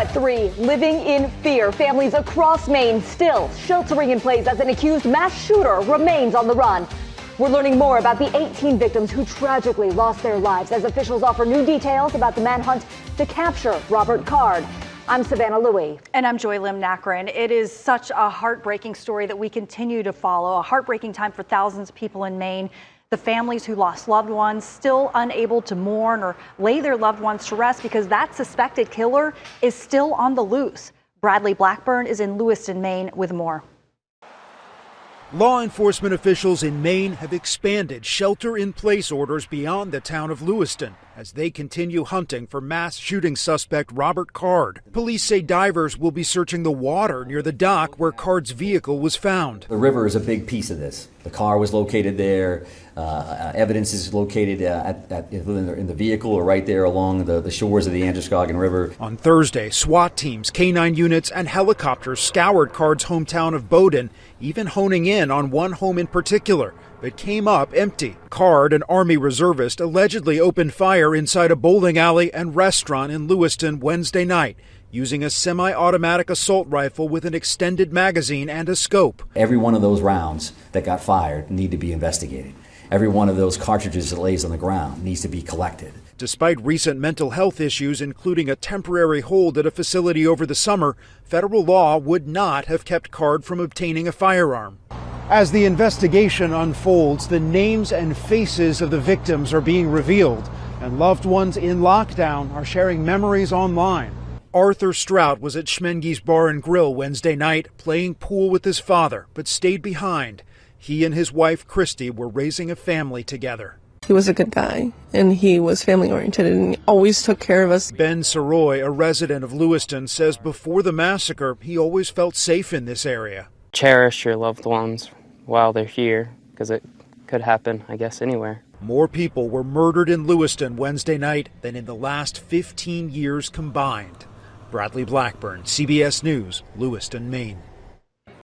at 3, living in fear. Families across Maine still sheltering in place as an accused mass shooter remains on the run. We're learning more about the 18 victims who tragically lost their lives as officials offer new details about the manhunt to capture Robert Card. I'm Savannah Louie. And I'm Joy Lim Nakrin. It is such a heartbreaking story that we continue to follow. A heartbreaking time for thousands of people in Maine. The families who lost loved ones still unable to mourn or lay their loved ones to rest because that suspected killer is still on the loose. Bradley Blackburn is in Lewiston, Maine with more. Law enforcement officials in Maine have expanded shelter-in-place orders beyond the town of Lewiston as they continue hunting for mass shooting suspect Robert Card. Police say divers will be searching the water near the dock where Card's vehicle was found. The river is a big piece of this. The car was located there. Evidence is located in the vehicle or right there along the shores of the Androscoggin River. On Thursday, SWAT teams, K-9 units, and helicopters scoured Card's hometown of Bowdoin, even honing in on one home in particular, but came up empty. Card, an Army reservist, allegedly opened fire inside a bowling alley and restaurant in Lewiston Wednesday night, using a semi-automatic assault rifle with an extended magazine and a scope. Every one of those rounds that got fired need to be investigated. Every one of those cartridges that lays on the ground needs to be collected. Despite recent mental health issues, including a temporary hold at a facility over the summer, federal law would not have kept Card from obtaining a firearm. As the investigation unfolds, the names and faces of the victims are being revealed, and loved ones in lockdown are sharing memories online. Arthur Strout was at Schmenge's Bar and Grill Wednesday night playing pool with his father, but stayed behind. He and his wife, Christy, were raising a family together. He was a good guy, and he was family-oriented, and he always took care of us. Ben Saroy, a resident of Lewiston, says before the massacre, he always felt safe in this area. Cherish your loved ones while they're here, because it could happen, I guess, anywhere. More people were murdered in Lewiston Wednesday night than in the last 15 years combined. Bradley Blackburn, CBS News, Lewiston, Maine.